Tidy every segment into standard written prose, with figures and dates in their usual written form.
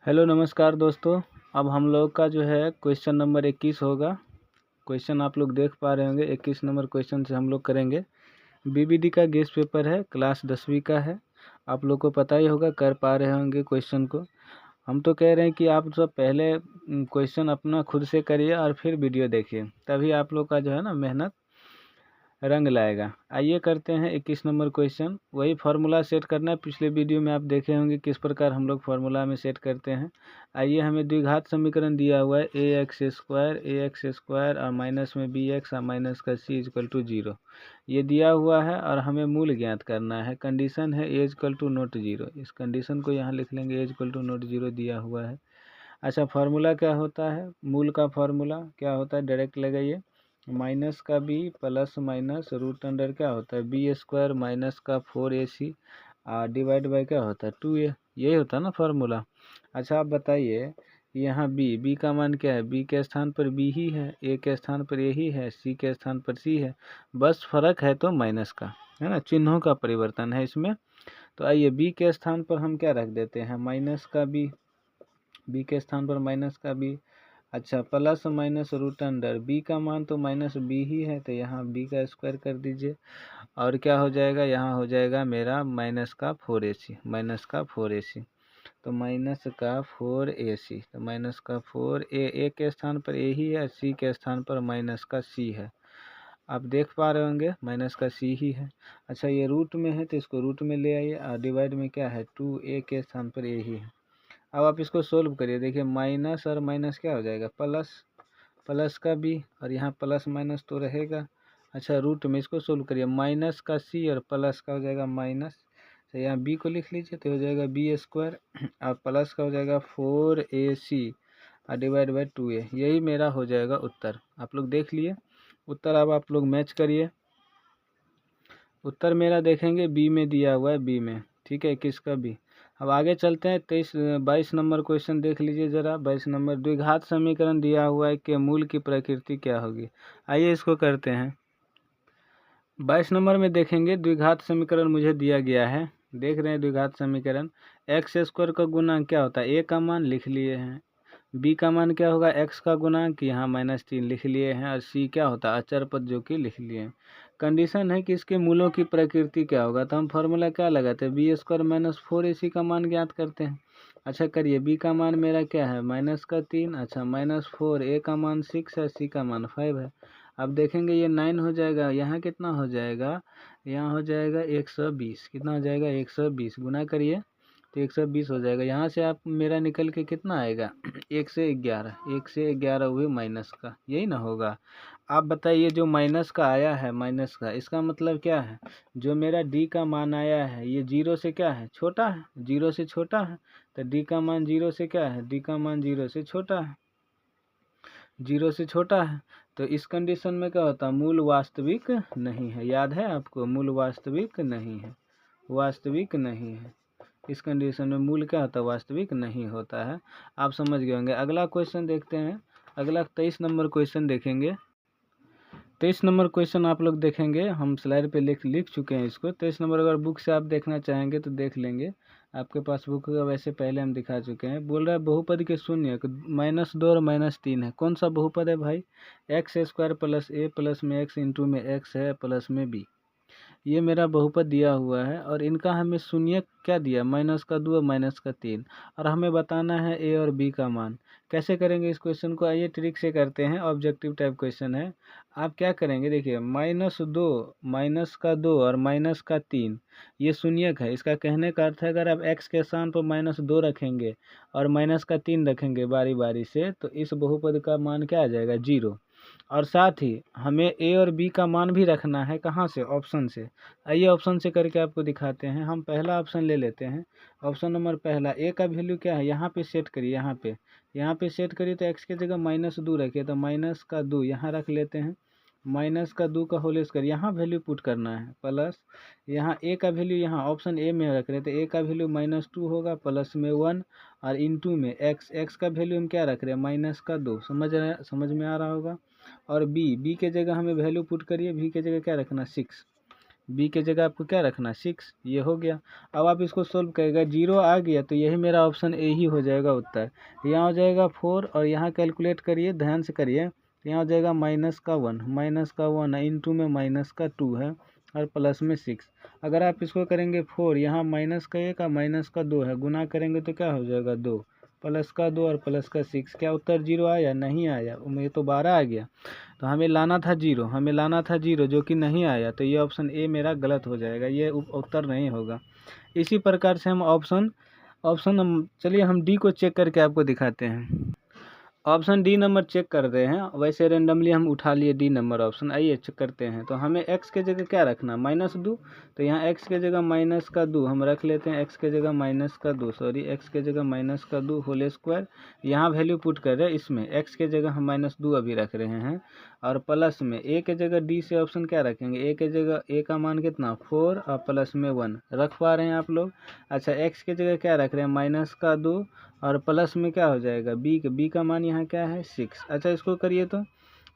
Hello नमस्कार दोस्तों। अब हम लोग का जो है क्वेश्चन नंबर 21 होगा। क्वेश्चन आप लोग देख पा रहे होंगे। 21 नंबर क्वेश्चन से हम लोग करेंगे। बीबीडी का गेस्ट पेपर है, क्लास 10वीं का है। आप लोग को पता ही होगा, कर पा रहे होंगे क्वेश्चन को। हम तो कह रहे हैं कि आप सब पहले क्वेश्चन अपना खुद से करिए और फिर वीडियो देखिए, तभी आप लोग का जो है ना मेहनत रंग लाएगा। आइए करते हैं 21 नंबर क्वेश्चन। वही फार्मूला सेट करना है। पिछले वीडियो में आप देखे होंगे किस प्रकार हम लोग फार्मूला में सेट करते हैं। आइए, हमें द्विघात समीकरण दिया हुआ है ax² और माइनस में bx और माइनस का c इक्वल टू 0 ये दिया हुआ है और हमें मूल ज्ञात करना है। कंडीशन है a इक्वल टू नॉट 0। इस कंडीशन को यहाँ लिख लेंगे, a इक्वल टू नॉट 0 दिया हुआ है। अच्छा, फार्मूला क्या होता है? मूल का फार्मूला क्या होता है? डायरेक्ट लगाइए। माइनस का b plus minus root under क्या होता है b² माइनस का 4ac डिवाइड बाय क्या होता है 2a। यही होता है ना फार्मूला। अच्छा, आप बताइए, यहाँ b का मान क्या है? b के स्थान पर b ही है, a के स्थान पर a ही है, c के स्थान पर c है। बस फर्क है तो माइनस का, है ना, चिन्हों का परिवर्तन है इसमें। तो आइए, b के स्थान पर हम क्या रख देते हैं? माइनस का b के स्थान पर माइनस का b। अच्छा, plus minus root under b का मान तो माइनस b ही है, तो यहाँ b का स्क्वायर कर दीजिए। और क्या हो जाएगा? यहाँ हो जाएगा मेरा माइनस का 4ac, माइनस का 4ac। तो माइनस का 4ac, तो माइनस का 4a के स्थान पर a ही है, c के स्थान पर माइनस का c है। आप देख पा रहे होंगे माइनस का c ही है। अच्छा, ये रूट में है तो इसको रूट में ले आइए और डिवाइड में क्या है 2a के स्थान पर a ही है। अब आप इसको सोल्व करिए। देखिए, माइनस और माइनस क्या हो जाएगा? प्लस, प्लस का b और यहाँ प्लस माइनस तो रहेगा। अच्छा, रूट में इसको सोल्व करिए। माइनस का c और प्लस का हो जाएगा माइनस, तो यहाँ b को लिख लीजिए तो हो जाएगा b² और प्लस का हो जाएगा 4ac और डिवाइड बाई 2a। यही मेरा हो जाएगा उत्तर। आप लोग देख लिए उत्तर। अब आप लोग मैच करिए। उत्तर मेरा देखेंगे बी में दिया हुआ है, बी में, ठीक है, किसका बी। अब आगे चलते हैं। 22 नंबर क्वेश्चन देख लीजिए ज़रा। 22 नंबर, द्विघात समीकरण दिया हुआ है कि मूल की प्रकृति क्या होगी। आइए इसको करते हैं। 22 नंबर में देखेंगे, द्विघात समीकरण मुझे दिया गया है। देख रहे हैं द्विघात समीकरण। x² का गुणांक क्या होता है? a का मान लिख लिए हैं। b का मान क्या होगा? x का गुणांक, यहाँ -3 लिख लिए हैं। और c क्या होता है? अचर पद, जो कि लिख लिए हैं। कंडीशन है कि इसके मूलों की प्रकृति क्या होगा, तो हम फार्मूला क्या लगाते हैं? b² माइनस 4ac का मान ज्ञात करते हैं। अच्छा करिए, b का मान मेरा क्या है? -3। अच्छा, -4, a का मान 6 है, c का मान 5 है। अब देखेंगे ये 9 हो जाएगा। यहाँ कितना हो जाएगा? यहाँ हो जाएगा 120। कितना हो जाएगा? 120। गुना करिए तो 120 हो जाएगा। यहाँ से आप मेरा निकल के कितना आएगा? 1 से 11, 1 से 11 हुए माइनस का, यही ना होगा। आप बताइए, जो माइनस का आया है, माइनस का, इसका मतलब क्या है? जो मेरा डी का मान आया है ये 0 से क्या है? छोटा है, 0 से छोटा है। तो डी का मान 0 से क्या है? डी का मान 0 से छोटा है, 0 से छोटा है। तो इस कंडीशन में क्या होता है? मूल वास्तविक नहीं है। याद है आपको? मूल वास्तविक नहीं है, वास्तविक नहीं है। इस कंडीशन में मूल क्या होता है? वास्तविक नहीं होता है। आप समझ गए होंगे। अगला क्वेश्चन देखते हैं। अगला 23 नंबर क्वेश्चन देखेंगे। 23 नंबर क्वेश्चन आप लोग देखेंगे, हम स्लाइड पे लिख चुके हैं इसको। 23 नंबर अगर बुक से आप देखना चाहेंगे तो देख लेंगे, आपके पास बुक का वैसे पहले हम दिखा चुके हैं। बोल रहा है बहुपद के शून्य -2 और -3 है। कौन सा बहुपद है भाई? x² प्लस a प्लस में x इंटू में x है प्लस में b। ये मेरा बहुपद दिया हुआ है और इनका हमें शून्य क्या दिया? -2 और -3। और हमें बताना है a और b का मान। कैसे करेंगे इस क्वेश्चन को? आइए ट्रिक से करते हैं। ऑब्जेक्टिव टाइप क्वेश्चन है। आप क्या करेंगे? देखिए, -2 और -3 ये शून्यक है। इसका कहने का अर्थ है, अगर आप x के स्थान पर -2 रखेंगे और -3 रखेंगे बारी बारी से, तो इस बहुपद का मान क्या आ जाएगा? 0। और साथ ही हमें ए और बी का मान भी रखना है। कहाँ से? ऑप्शन से। आइए ऑप्शन से करके आपको दिखाते हैं। हम पहला ऑप्शन ले लेते हैं। ऑप्शन नंबर पहला, ए का वैल्यू क्या है? यहाँ पे सेट करिए, यहाँ पे सेट करिए तो एक्स की जगह -2 रखिए, तो -2 यहाँ रख लेते हैं। -2 का होल स्क्वायर यहाँ वैल्यू पुट करना है, प्लस यहाँ ए का वैल्यू, यहाँ ऑप्शन ए में रख रहे थे, ए का वैल्यू -2 होगा, प्लस में 1 और इंटू में एक्स का वैल्यू हम क्या रख रहे हैं? -2। समझ में आ रहा होगा। और बी के जगह हमें वैल्यू पुट करिए, बी के जगह क्या रखना? 6। बी के जगह आपको क्या रखना 6, ये हो गया। अब आप इसको सोल्व करेगा, 0 आ गया तो यही मेरा ऑप्शन ए ही हो जाएगा उत्तर। यहाँ हो जाएगा 4 और यहाँ कैलकुलेट करिए, ध्यान से करिए। यहाँ हो जाएगा -1 इंटू में -2 है और प्लस में 6। अगर आप इसको करेंगे 4, यहाँ -1 और -2 है, गुना करेंगे तो क्या हो जाएगा 2, +2 और +6। क्या उत्तर 0 आया? नहीं आया, ये तो 12 आ गया। तो हमें लाना था 0, जो कि नहीं आया, तो ये ऑप्शन ए मेरा गलत हो जाएगा, ये उत्तर नहीं होगा। इसी प्रकार से हम चलिए हम डी को चेक करके आपको दिखाते हैं। ऑप्शन डी नंबर चेक कर रहे हैं, वैसे रेंडमली हम उठा लिए डी नंबर ऑप्शन। आइए चेक करते हैं। तो हमें x के जगह क्या रखना, -2, तो यहाँ x के जगह -2 हम रख लेते हैं। x के जगह x के जगह -2 होल स्क्वायर, यहाँ वैल्यू पुट कर रहे हैं इसमें, x के जगह हम -2 अभी रख रहे हैं, और प्लस में a के जगह d से ऑप्शन क्या रखेंगे, a के जगह a का मान कितना 4 और प्लस में 1 रख पा रहे हैं आप लोग। अच्छा, x के जगह क्या रख रहे हैं -2 और प्लस में क्या हो जाएगा b का मान यहाँ क्या है 6। अच्छा, इसको करिए तो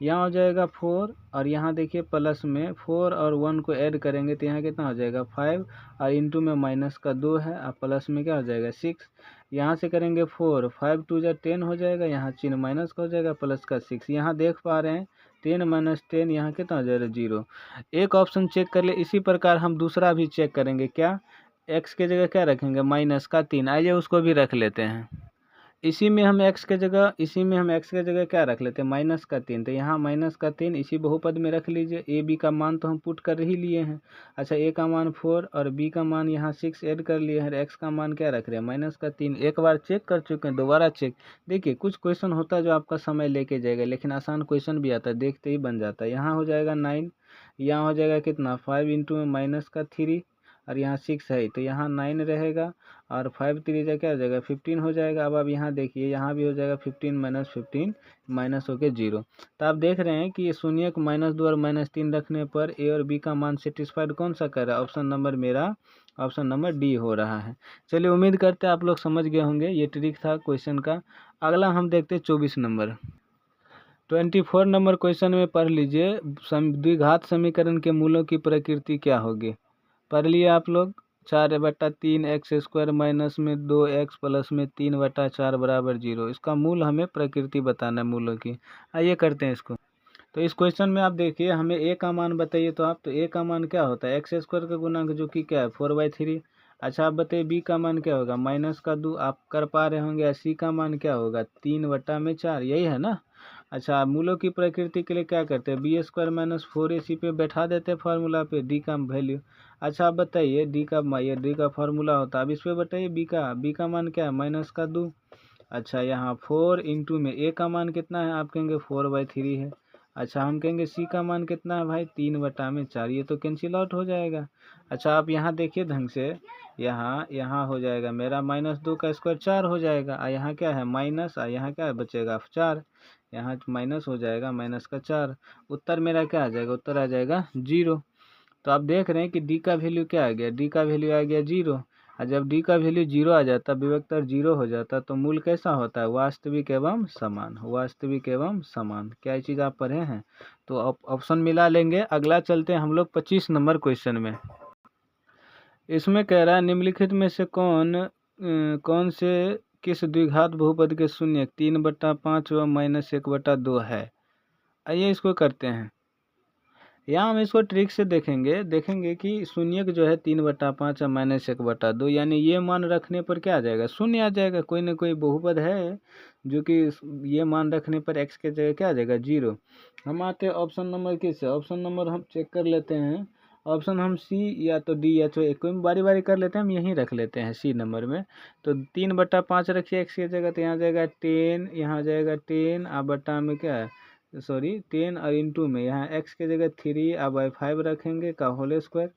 यहाँ हो जाएगा 4 और यहाँ देखिए प्लस में 4 और 1 को ऐड करेंगे तो यहाँ कितना हो जाएगा 5 और इंटू में -2 है और प्लस में क्या हो जाएगा 6। यहाँ से करेंगे 4, 5 2 जा 10 हो जाएगा, यहाँ चिन्ह माइनस का हो जाएगा, प्लस का 6। यहाँ देख पा रहे हैं 10 - 10 यहाँ कितना हो जाएगा 0। एक ऑप्शन चेक कर ले। इसी प्रकार हम दूसरा भी चेक करेंगे। क्या, x के जगह क्या रखेंगे -3, आइए उसको भी रख लेते हैं। इसी में हम x के जगह क्या रख लेते हैं -3, तो यहाँ -3 इसी बहुपद में रख लीजिए। a b का मान तो हम पुट कर ही लिए हैं। अच्छा, a का मान 4 और b का मान यहाँ 6 ऐड कर लिए हैं, x का मान क्या रख रहे हैं -3। एक बार चेक कर चुके हैं, दोबारा चेक। देखिए कुछ क्वेश्चन होता है जो आपका समय लेके जाएगा, लेकिन आसान क्वेश्चन भी आता है, देखते ही बन जाता है। यहाँ हो जाएगा 9, यहाँ हो जाएगा कितना 5 इंटू में -3 और यहाँ 6 है तो यहाँ 9 रहेगा और 5 3 क्या हो जाएगा 15 हो जाएगा। अब आप यहाँ देखिए, यहाँ भी हो जाएगा 15 - 15 माइनस होके 0। तो आप देख रहे हैं कि ये शून्य को -2 और -3 रखने पर ए और बी का मान सेटिस्फाइड कौन सा कर रहा है, ऑप्शन नंबर डी हो रहा है। चलिए, उम्मीद करते हैं आप लोग समझ गए होंगे, ये ट्रिक था क्वेश्चन का। अगला हम देखते हैं 24 नंबर। 24 नंबर क्वेश्चन में पढ़ लीजिए, द्विघात समीकरण के मूलों की प्रकृति क्या होगी। पढ़ लिए आप लोग। 4/3 x² माइनस में 2x प्लस में 3/4 बराबर 0। इसका मूल हमें प्रकृति बताना है मूलों की। आइए करते हैं इसको। तो इस क्वेश्चन में आप देखिए, हमें a का मान बताइए। तो आप, तो a का मान क्या होता है x² का गुणांक, जो कि क्या है 4/3। अच्छा, आप बताइए b का मान क्या होगा -2, आप कर पा रहे होंगे। c का मान क्या होगा 3/4, यही है ना। अच्छा, मूलों की प्रकृति के लिए क्या करते हैं, b² - 4ac पे बैठा देते हैं फार्मूला पे d का वैल्यू। अच्छा, आप बताइए d का फार्मूला होता है। अब इस पे बताइए b का मान क्या है -2। अच्छा, यहाँ 4 इंटू में a का मान कितना है, आप कहेंगे 4/3 है। अच्छा, हम कहेंगे c का मान कितना है भाई 3/4, ये तो कैंसिल आउट हो जाएगा। अच्छा, आप यहाँ देखिए ढंग से, यहाँ हो जाएगा मेरा -2 का स्क्वायर 4 हो जाएगा, और यहाँ क्या है माइनस, और यहाँ क्या बचेगा 4, यहाँ माइनस हो जाएगा -4। उत्तर मेरा क्या आ जाएगा, उत्तर आ जाएगा 0। तो आप देख रहे हैं कि डी का वैल्यू क्या आ गया, डी का वैल्यू आ गया 0। और जब डी का वैल्यू 0 आ जाता, विभक्तर 0 हो जाता, तो मूल कैसा होता है, वास्तविक एवं समान। क्या ये चीज़ आप पढ़े हैं। तो ऑप्शन मिला लेंगे। अगला चलते हैं हम लोग 25 नंबर क्वेश्चन में। इसमें कह रहा है निम्नलिखित में से कौन से किस द्विघात बहुपद के शून्य 3/5 व -1/2 है। आइए इसको करते हैं। यहाँ हम इसको ट्रिक से देखेंगे कि शून्य जो है 3/5 और -1/2, यानी ये मान रखने पर क्या आ जाएगा, शून्य आ जाएगा। कोई ना कोई बहुपद है जो कि ये मान रखने पर x के जगह क्या आ जाएगा 0। हम आते हैं ऑप्शन नंबर किस, ऑप्शन नंबर हम चेक कर लेते हैं। ऑप्शन हम सी या तो डी या तो कोई बारी कर लेते हैं, हम यहीं रख लेते हैं सी नंबर में। तो 3/5 रखिए x की जगह, तो यहाँ जाएगा 10, यहाँ जाएगा 10 और बटा में क्या है 10 और इंटू में यहाँ x के जगह 3 और बाई 5 रखेंगे का होल स्क्वायर,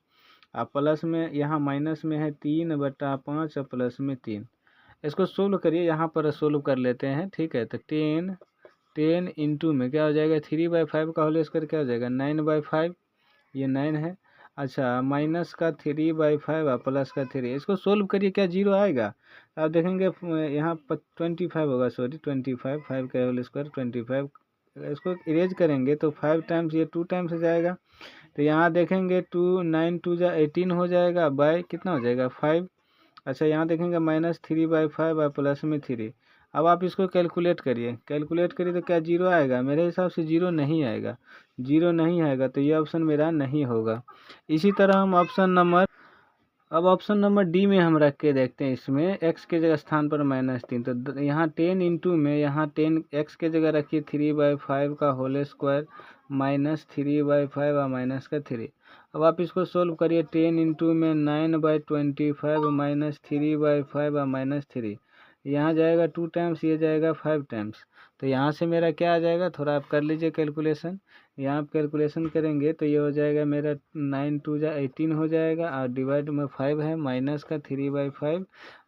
और प्लस में यहाँ माइनस में है 3/5 और प्लस में 3। इसको सोल्व करिए, यहाँ पर सोल्व कर लेते हैं, ठीक है। तो 10 इंटू में क्या हो जाएगा 3/5 का होल स्क्वायर क्या हो जाएगा 9/5, ये 9 है। अच्छा, माइनस का 3/5 और प्लस का 3, इसको सोल्व करिए, क्या 0 आएगा। आप देखेंगे यहाँ 25 होगा, 25, 5 का होल स्क्वायर 25। इसको इरेज करेंगे तो 5 टाइम्स ये 2 टाइम्स जाएगा, तो यहाँ देखेंगे 2 9 2 जा 18 हो जाएगा, बाय कितना हो जाएगा 5। अच्छा यहाँ देखेंगे -3/5 और प्लस में 3। अब आप इसको कैलकुलेट करिए तो क्या जीरो आएगा? मेरे हिसाब से जीरो नहीं आएगा, तो ये ऑप्शन मेरा नहीं होगा। इसी तरह हम ऑप्शन नंबर डी में हम रख के देखते हैं। इसमें x के जगह स्थान पर -3, तो यहाँ 10 इंटू में यहाँ 10 x के जगह रखिए 3/5 का होल स्क्वायर -3/5 और माइनस का 3। अब आप इसको सोल्व करिए, 10 इंटू में 9/25 -3/5 और -3। यहाँ जाएगा 2 टाइम्स, ये जाएगा 5 टाइम्स। तो यहाँ से मेरा क्या आ जाएगा, थोड़ा आप कर लीजिए कैलकुलेशन। यहाँ आप कैलकुलेशन करेंगे तो ये हो जाएगा मेरा 9 2 जा 18 हो जाएगा, और डिवाइड में 5 है, माइनस का 3/5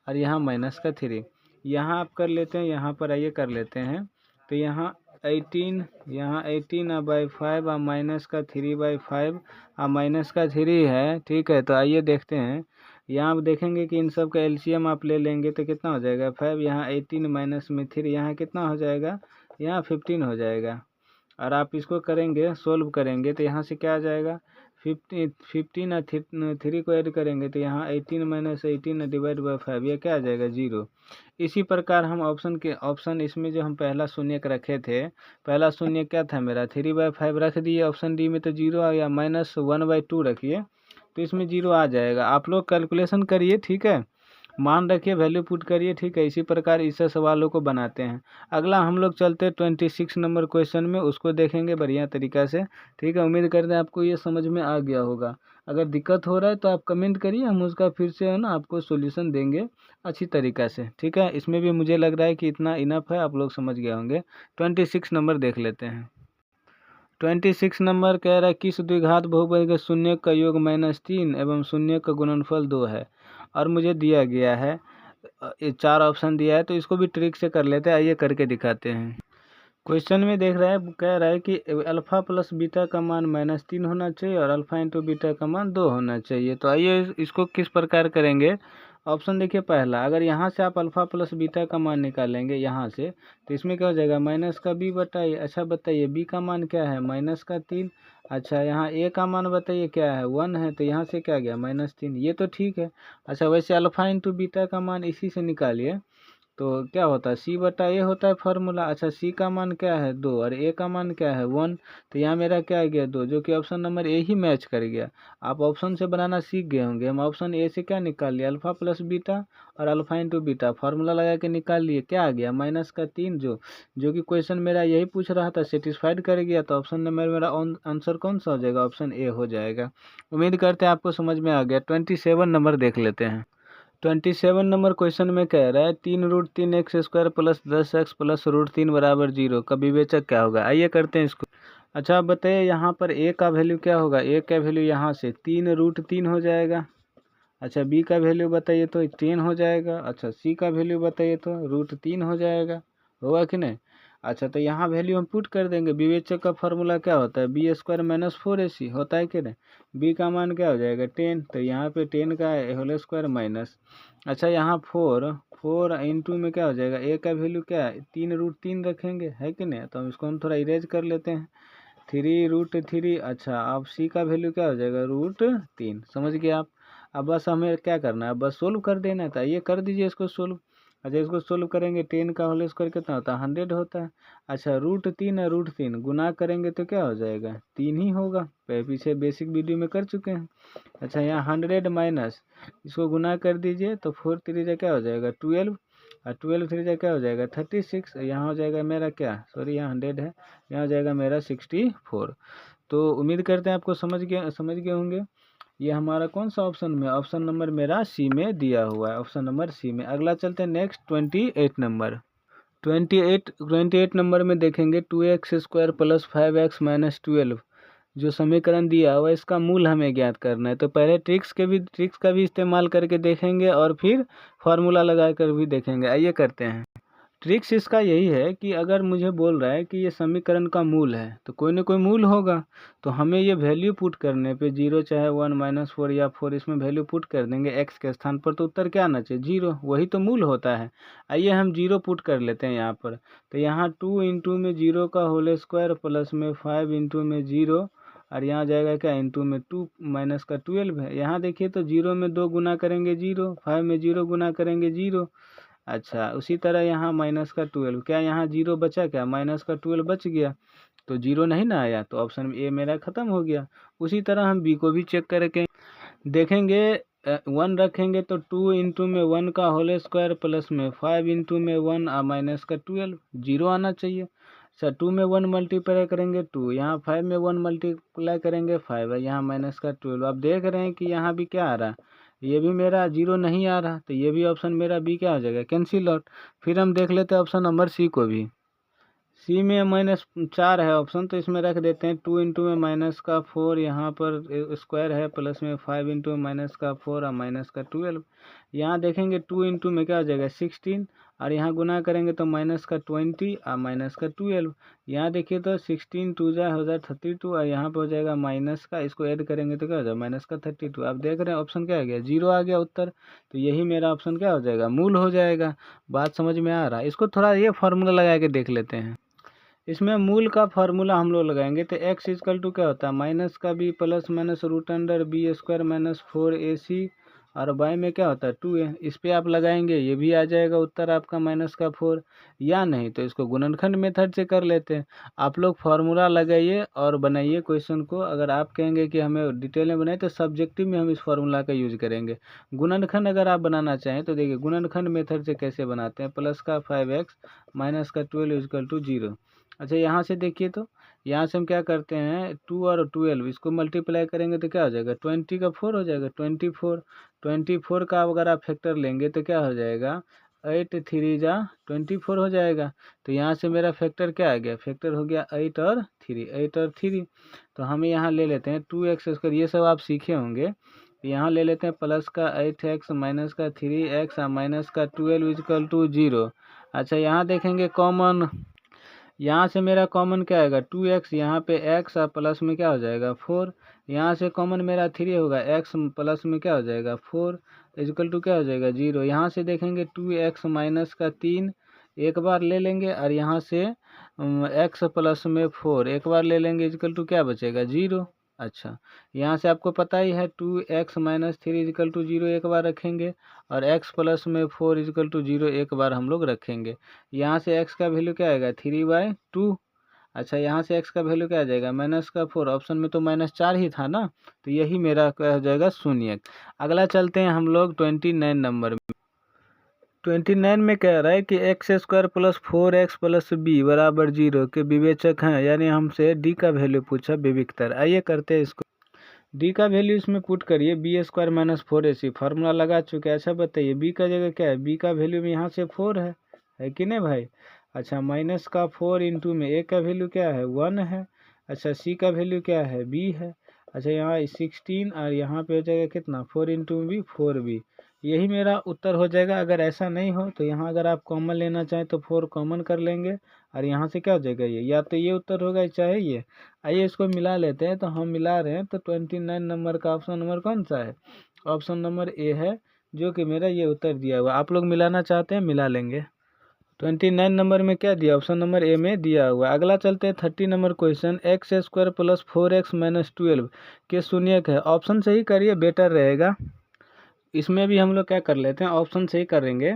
और यहाँ माइनस का 3। यहाँ आप कर लेते हैं, यहाँ पर आइए कर लेते हैं। तो यहाँ 18 और बाई 5 और माइनस का 3/5 और माइनस का 3 है, ठीक है। तो आइए देखते हैं, यहाँ आप देखेंगे कि इन सब का एलसीएम आप ले लेंगे तो कितना हो जाएगा 5, यहाँ 18 माइनस में 3, यहाँ कितना हो जाएगा, यहाँ 15 हो जाएगा। और आप इसको करेंगे, सोल्व करेंगे तो यहाँ से क्या आ जाएगा 15 और 3 को ऐड करेंगे तो यहाँ 18 माइनस 18 डिवाइड बाई 5, ये क्या आ जाएगा 0। इसी प्रकार हम ऑप्शन इसमें जो हम पहला शून्य रखे थे, पहला शून्य क्या था मेरा 3/5 रख दिए, ऑप्शन डी में तो 0 आ गया। -1/2 रखिए तो इसमें 0 आ जाएगा। आप लोग कैलकुलेशन करिए, ठीक है, मान रखिए, वैल्यू पुट करिए, ठीक है। इसी प्रकार इस सवालों को बनाते हैं। अगला हम लोग चलते हैं 26 नंबर क्वेश्चन में, उसको देखेंगे बढ़िया तरीक़ा से, ठीक है। उम्मीद करते हैं आपको ये समझ में आ गया होगा। अगर दिक्कत हो रहा है तो आप कमेंट करिए, हम उसका फिर से है ना आपको सॉल्यूशन देंगे अच्छी तरीक़ा से, ठीक है। इसमें भी मुझे लग रहा है कि इतना इनफ है, आप लोग समझ गए होंगे। 26 नंबर देख लेते हैं। 26 नंबर कह रहा है किस द्विघात बहुपद के शून्य का योग -3 एवं शून्य का गुणनफल 2 है, और मुझे दिया गया है ये 4 ऑप्शन दिया है। तो इसको भी ट्रिक से कर लेते हैं, आइए करके दिखाते हैं। क्वेश्चन में देख रहा है, कह रहा है कि अल्फा प्लस बीटा का मान -3 होना चाहिए और अल्फा इंटू बीटा का मान 2 होना चाहिए। तो आइए इसको किस प्रकार करेंगे। ऑप्शन देखिए पहला, अगर यहाँ से आप अल्फा प्लस बीटा का मान निकालेंगे यहाँ से, तो इसमें क्या हो जाएगा माइनस का बी बताइए। अच्छा बताइए बी का मान क्या है, -3। अच्छा यहाँ ए का मान बताइए क्या है, 1 है, तो यहाँ से क्या गया -3, ये तो ठीक है। अच्छा वैसे अल्फा इंटू बीटा का मान इसी से निकालिए, तो क्या होता है सी बटा ए होता है फार्मूला। अच्छा सी का मान क्या है 2 और ए का मान क्या है 1, तो यहाँ मेरा क्या आ गया 2, जो कि option number A he match कर गया। आप ऑप्शन से बनाना सीख गए होंगे। हम ऑप्शन ए से क्या निकाल लिया, अल्फा प्लस बीटा और अल्फा इंटू बीटा फार्मूला लगा के निकाल लिए, क्या आ गया -3, जो कि क्वेश्चन मेरा यही पूछ रहा था, सेटिस्फाइड कर गया। तो ऑप्शन नंबर मेरा आंसर कौन सा हो जाएगा, ऑप्शन ए हो जाएगा। उम्मीद करते हैं आपको समझ में आ गया। 27 नंबर देख लेते हैं। 27 नंबर क्वेश्चन में कह रहा है 3√3x² प्लस 10x प्लस √3 बराबर 0 का विवेचक क्या होगा। आइए करते हैं इसको। अच्छा आप बताइए यहाँ पर a का वैल्यू क्या होगा, a का वैल्यू यहाँ से 3√3 हो जाएगा। अच्छा b का वैल्यू बताइए तो 10 हो जाएगा। अच्छा c का वैल्यू बताइए तो √3 हो जाएगा, होगा कि नहीं। अच्छा तो यहाँ वैल्यू हम पुट कर देंगे। विवेचक का फार्मूला क्या होता है, b² - 4ac होता है कि नहीं। b का मान क्या हो जाएगा 10, तो यहाँ पे 10 का होल स्क्वायर माइनस। अच्छा यहाँ 4 इंटू में क्या हो जाएगा, a का वैल्यू क्या है 3√3 रखेंगे, है कि नहीं। तो हम इसको हम थोड़ा इरेज कर लेते हैं, 3√3। अच्छा अब c का वैल्यू क्या हो जाएगा √3, समझ गए आप। अब बस हमें क्या करना है, बस सोल्व कर देना है। तो ये कर दीजिए इसको सोल्व। अच्छा इसको सोल्व करेंगे, 10 का होल स्क्वायर कितना होता है 100 होता है। अच्छा √3 और √3 गुना करेंगे तो क्या हो जाएगा 3 ही होगा, पीछे बेसिक वीडियो में कर चुके हैं। अच्छा यहाँ 100 माइनस इसको गुना कर दीजिए, तो 4 3 क्या हो जाएगा 12 और 12 3 क्या हो जाएगा 36। यहाँ हो जाएगा मेरा क्या, सॉरी यहाँ 100 है, यहाँ हो जाएगा मेरा 64। तो उम्मीद करते हैं आपको समझ गए होंगे। ये हमारा कौन सा ऑप्शन में, ऑप्शन नंबर मेरा सी में दिया हुआ है, ऑप्शन नंबर सी में। अगला चलते हैं नेक्स्ट 28 नंबर। 28 नंबर में देखेंगे 2x² प्लस 5x माइनस 12 जो समीकरण दिया हुआ है, इसका मूल हमें ज्ञात करना है। तो पहले ट्रिक्स का भी इस्तेमाल करके देखेंगे और फिर फार्मूला लगा कर भी देखेंगे। आइए करते हैं। ट्रिक्स इसका यही है कि अगर मुझे बोल रहा है कि ये समीकरण का मूल है, तो कोई ना कोई मूल होगा। तो हमें ये वैल्यू पुट करने पे 0 चाहे 1 - 4 या 4 इसमें वैल्यू पुट कर देंगे x के स्थान पर, तो उत्तर क्या आना चाहिए 0, वही तो मूल होता है। आइए हम 0 पुट कर लेते हैं यहाँ पर। तो यहाँ 2 इंटू में 0 का होल स्क्वायर प्लस में 5 इंटू में 0 और यहाँ जाएगा क्या इंटू में 2 माइनस का 12 है। यहाँ देखिए तो 0 में 2 गुना करेंगे 0, 5 में 0 गुना करेंगे 0। अच्छा उसी तरह यहाँ माइनस का 12, क्या यहाँ 0 बचा, क्या माइनस का 12 बच गया, तो 0 नहीं ना आया, तो ऑप्शन ए मेरा ख़त्म हो गया। उसी तरह हम बी को भी चेक करके देखेंगे। 1 रखेंगे तो 2 इंटू में 1 का होल स्क्वायर प्लस में 5 इंटू में 1 माइनस का 12, 0 आना चाहिए। अच्छा 2 में 1 मल्टीप्लाई करेंगे 2, यहाँ 5 में 1 मल्टीप्लाई करेंगे 5 है, यहाँ माइनस का 12। आप देख रहे हैं कि यहाँ भी क्या आ रहा है, ये भी मेरा 0 नहीं आ रहा, तो ये भी ऑप्शन मेरा बी क्या हो जाएगा, कैंसिल आउट। फिर हम देख लेते हैं ऑप्शन नंबर सी को भी। सी में -4 है ऑप्शन, तो इसमें रख देते हैं 2 इंटू में माइनस का 4, यहाँ पर स्क्वायर है प्लस में 5 इंटू में माइनस का 4 और माइनस का 12। यहाँ देखेंगे 2 इंटू में क्या हो जाएगा 16, और यहाँ गुना करेंगे तो माइनस का 20 और माइनस का 12। यहाँ देखिए तो 16 2 जा हो जाए 32, और यहाँ पर हो जाएगा माइनस का, इसको ऐड करेंगे तो क्या हो जाएगा माइनस का 32। आप देख रहे हैं ऑप्शन क्या आ गया, 0 आ गया उत्तर। तो यही मेरा ऑप्शन क्या हो जाएगा, मूल हो जाएगा। बात समझ में आ रहा है? इसको थोड़ा ये फार्मूला लगा के देख लेते हैं। इसमें मूल का फार्मूला हम लोग लगाएंगे तो x इजकल टू क्या होता है, माइनस का b plus minus root under b square minus 4ac, और y में क्या होता है 2a। इस पे आप लगाएंगे, ये भी आ जाएगा उत्तर आपका माइनस का 4, या नहीं तो इसको गुणनखंड मेथड से कर लेते हैं। आप लोग फार्मूला लगाइए और बनाइए क्वेश्चन को। अगर आप कहेंगे कि हमें डिटेल में बनाए तो सब्जेक्टिव में हम इस फार्मूला का यूज करेंगे। गुणनखंड अगर आप बनाना चाहें तो देखिए गुणनखंड मेथड से कैसे बनाते हैं, प्लस का 5x माइनस का 12 इजकल टू 0। अच्छा यहाँ से देखिए तो यहाँ से हम क्या करते हैं 2 और 12 इसको मल्टीप्लाई करेंगे तो क्या हो जाएगा 20 का 4 हो जाएगा 24 का अगर आप फैक्टर लेंगे तो क्या हो जाएगा 8 3 जा 24 हो जाएगा। तो यहाँ से मेरा फैक्टर क्या आ गया, फैक्टर हो गया 8 और 3। तो हमें यहाँ ले लेते हैं 2x², ये सब आप सीखे होंगे। यहाँ ले लेते हैं प्लस का 8x माइनस का 3x और माइनस का 12 इजकल टू 0। अच्छा यहाँ देखेंगे कॉमन, यहाँ से मेरा कॉमन क्या आएगा 2x, यहाँ पे x और प्लस में क्या हो जाएगा 4। यहाँ से कॉमन मेरा 3 होगा, x प्लस में क्या हो जाएगा 4 इजकल टू क्या हो जाएगा 0। यहाँ से देखेंगे 2x माइनस का 3 एक बार ले लेंगे, और यहाँ से x प्लस में 4 एक बार ले लेंगे इजकल टू क्या बचेगा 0। अच्छा यहाँ से आपको पता ही है 2x माइनस 3 इजकल टू 0 एक बार रखेंगे, और x प्लस में 4 इजकल टू 0 एक बार हम लोग रखेंगे। यहाँ से x का वैल्यू क्या आएगा 3/2। अच्छा यहाँ से x का वैल्यू क्या आ जाएगा माइनस का 4, ऑप्शन में तो -4 ही था ना, तो यही मेरा क्या हो जाएगा शून्य। अगला चलते हैं हम लोग 29 नंबर में। 29 में कह रहा है कि x² plus 4x plus B बराबर 0 के विवेचक हैं, यानी हमसे d का वैल्यू पूछा विविक्तर। आइए करते हैं इसको। d का वैल्यू इसमें पुट करिए b² माइनस 4ac, फार्मूला लगा चुके हैं। अच्छा बताइए b का जगह क्या है, b का वैल्यू में यहाँ से 4 है कि नहीं भाई। अच्छा माइनस का 4 इंटू में a का वैल्यू क्या है 1 है। अच्छा c का वैल्यू क्या है b है। अच्छा यहाँ 16 और यहाँ पे हो जाएगा कितना 4 इंटू b 4b, यही मेरा उत्तर हो जाएगा। अगर ऐसा नहीं हो तो यहाँ अगर आप कॉमन लेना चाहें तो 4 कॉमन कर लेंगे, और यहाँ से क्या हो जाएगा ये, या तो ये उत्तर होगा चाहे ये। आइए इसको मिला लेते हैं, तो हम मिला रहे हैं तो 29 नंबर का ऑप्शन नंबर कौन सा है, ऑप्शन नंबर ए है, जो कि मेरा ये उत्तर दिया हुआ। आप लोग मिलाना चाहते हैं मिला लेंगे। 29 नंबर में क्या दिया, ऑप्शन नंबर ए में दिया हुआ। अगला चलते हैं 30 number question, x² plus 4x minus 12 के शून्यक है। ऑप्शन से ही करिए बेटर रहेगा। इसमें भी हम लोग क्या कर लेते हैं, ऑप्शन से ही करेंगे।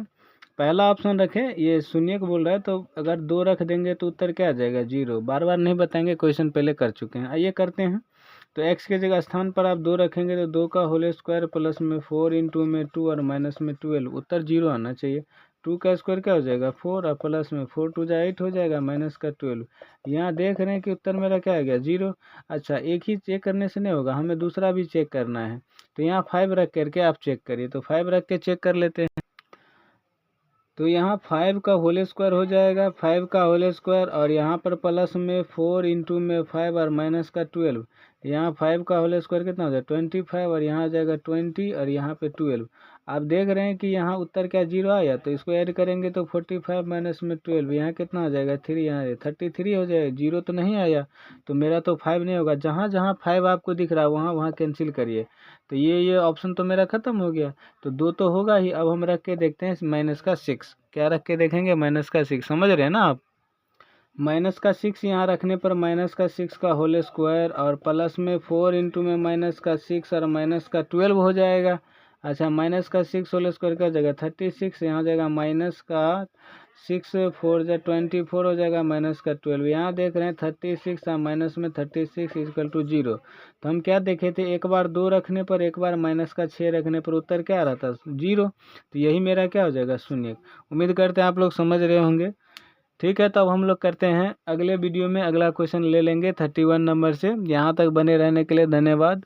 पहला ऑप्शन रखें, ये शून्य को बोल रहा है तो अगर 2 रख देंगे तो उत्तर क्या आ जाएगा 0। बार बार नहीं बताएंगे, क्वेश्चन पहले कर चुके हैं। आइए करते हैं। तो x के जगह स्थान पर आप 2 रखेंगे तो 2 का होल स्क्वायर प्लस में 4 इंटू में 2 और माइनस में 12, उत्तर 0 आना चाहिए। 2 का स्क्वायर क्या हो जाएगा 4 और प्लस में 4 2 जा 8 हो जाएगा माइनस का 12। यहाँ देख रहे हैं कि उत्तर मेरा क्या आ गया 0। अच्छा एक ही चेक करने से नहीं होगा, हमें दूसरा भी चेक करना है। तो यहाँ 5 रख करके आप चेक करिए, तो 5 रख के चेक कर लेते हैं। तो यहाँ 5 का होल स्क्वायर हो जाएगा 5 का होल स्क्वायर, और यहाँ पर प्लस में 4 इंटू में 5 और माइनस का 12। यहाँ 5 का होल स्क्वायर कितना हो जाएगा 25, और यहाँ आ जाएगा 20 और यहाँ पे 12। आप देख रहे हैं कि यहाँ उत्तर क्या 0 आया, तो इसको ऐड करेंगे तो 45 माइनस में 12 यहाँ कितना हो जाएगा 3, यहाँ 33 हो जाएगा। 0 तो नहीं आया, तो मेरा तो 5 नहीं होगा। जहाँ जहाँ 5 आपको दिख रहा है वहाँ वहाँ कैंसिल करिए। तो ये ऑप्शन तो मेरा खत्म हो गया। तो 2 तो होगा ही। अब हम रख के देखते हैं माइनस का 6, क्या रख के देखेंगे माइनस का 6, समझ रहे हैं ना आप। माइनस का 6 यहाँ रखने पर माइनस का 6 का होल स्क्वायर और प्लस में 4 इंटू में माइनस का 6 और माइनस का 12 हो जाएगा। अच्छा, माइनस का 6 होल स्क्वायर का जगह 36, यहाँ हो जाएगा माइनस का 6 4 जा 24 हो जाएगा, माइनस का 12। यहाँ देख रहे हैं 36 और माइनस में 36 इक्वल टू 0। तो हम क्या देखे थे, एक बार 2 रखने पर, एक बार माइनस का 6 रखने पर उत्तर क्या रहता, 0। तो यही मेरा क्या हो जाएगा, शून्य। उम्मीद करते हैं आप लोग समझ रहे होंगे। ठीक है, तो अब हम लोग करते हैं अगले वीडियो में अगला क्वेश्चन ले लेंगे 31 नंबर से। यहाँ तक बने रहने के लिए धन्यवाद।